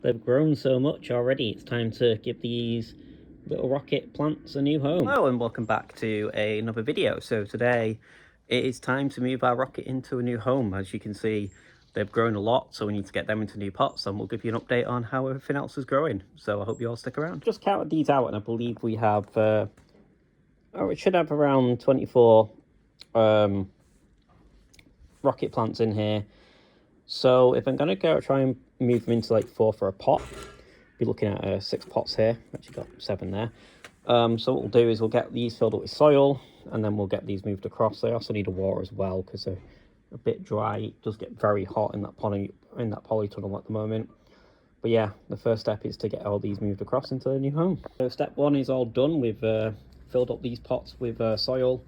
They've grown so much already, it's time to give these little rocket plants a new home. Hello and welcome back to another video. So today it is time to move our rocket into a new home. As you can see, they've grown a lot, so we need to get them into new pots, and we'll give you an update on how everything else is growing. So I hope you all stick around. Just counted these out and I believe we have, it should have around 24 rocket plants in here. So if I'm going to go try and move them into like 4 for a pot, be looking at 6 pots here. Actually got 7 there. So what we'll do is we'll get these filled up with soil, and then we'll get these moved across. They also need a water as well because they're a bit dry. It does get very hot in that polytunnel at the moment. But yeah, the first step is to get all these moved across into the new home. So step 1 is all done. We've filled up these pots with soil.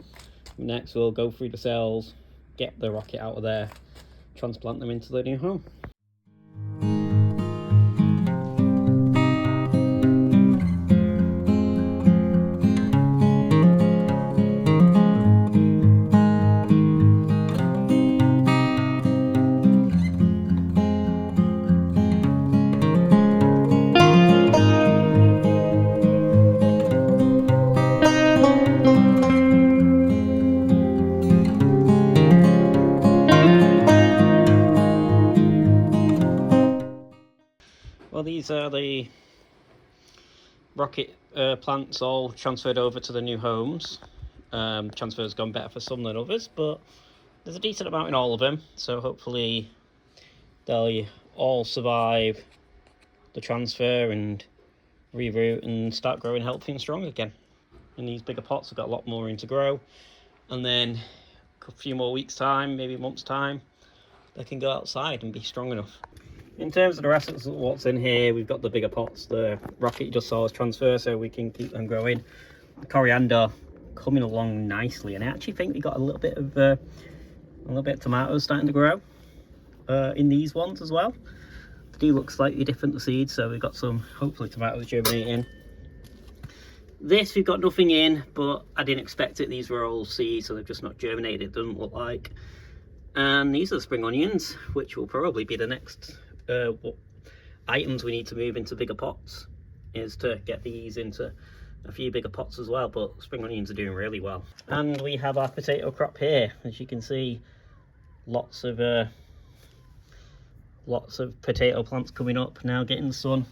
Next we'll go through the cells, get the rocket out of there, transplant them into the new home. Well, these are the rocket plants all transferred over to the new homes. Transfer's gone better for some than others, but there's a decent amount in all of them, so hopefully they'll all survive the transfer and reroot and start growing healthy and strong again. In these bigger pots, have got a lot more room to grow, and then a few more weeks' time, maybe a month's time, they can go outside and be strong enough. In terms of the rest of what's in here, we've got the bigger pots. The rocket you just saw us transfer, so we can keep them growing. The coriander coming along nicely, and I actually think we got a little bit of tomatoes starting to grow in these ones as well. They do look slightly different, the seeds, so we've got some hopefully tomatoes germinating. This we've got nothing in, but I didn't expect it. These were all seeds, so they've just not germinated. It doesn't look like. And these are the spring onions, which will probably be the next items we need to move into bigger pots, is to get these into a few bigger pots as well. But spring onions are doing really well. And we have our potato crop here. As you can see, lots of potato plants coming up now, getting the sun.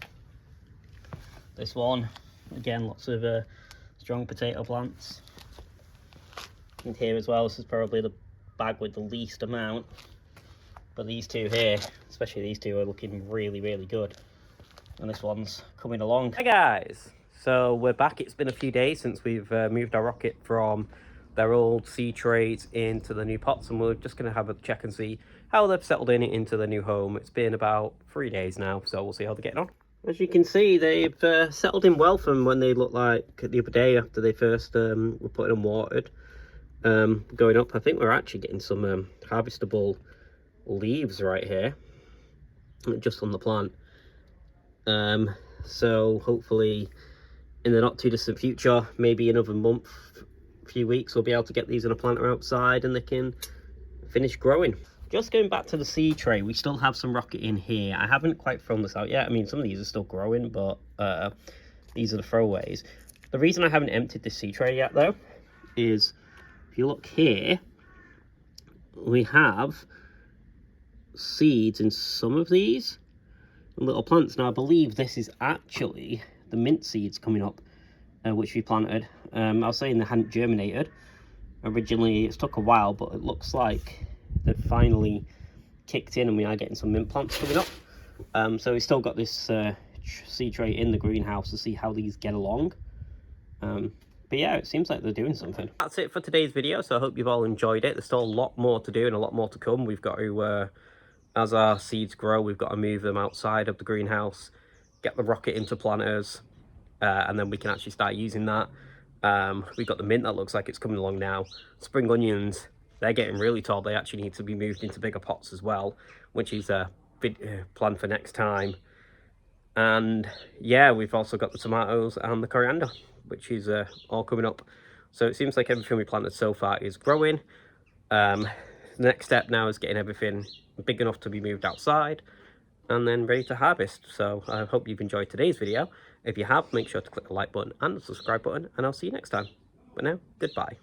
This one again, lots of strong potato plants. And here as well, this is probably the bag with the least amount, but these two here, especially these two, are looking really good, and this one's coming along. Hi guys, so we're back. It's been a few days since we've moved our rocket from their old seed trays into the new pots, and we're just going to have a check and see how they've settled into the new home. It's been about 3 days now, so we'll see how they're getting on. As you can see, they've settled in well from when they looked like the other day after they first were put in watered. Going up, I think we're actually getting some harvestable leaves right here, just on the plant. So hopefully in the not too distant future, maybe another month, few weeks, we'll be able to get these in a planter outside and they can finish growing. Just going back to the seed tray, we still have some rocket in here. I haven't quite thrown this out yet. I mean, some of these are still growing, but these are the throwaways. The reason I haven't emptied this seed tray yet though is, if you look here, we have seeds in some of these little plants. Now I believe this is actually the mint seeds coming up, which we planted. I was saying they hadn't germinated originally. It's took a while, but it looks like they've finally kicked in and we are getting some mint plants coming up. So we've still got this seed tray in the greenhouse to see how these get along. But yeah, it seems like they're doing something. That's it for today's video, so I hope you've all enjoyed it. There's still a lot more to do and a lot more to come. We've got to, as our seeds grow, we've got to move them outside of the greenhouse, get the rocket into planters, and then we can actually start using that. We've got the mint that looks like it's coming along now. Spring onions, they're getting really tall. They actually need to be moved into bigger pots as well, which is a plan for next time. And yeah, we've also got the tomatoes and the coriander, which is all coming up. So it seems like everything we planted so far is growing. The next step now is getting everything big enough to be moved outside, and then ready to harvest. So I hope you've enjoyed today's video. If you have, make sure to click the like button and the subscribe button, and I'll see you next time. But now, goodbye.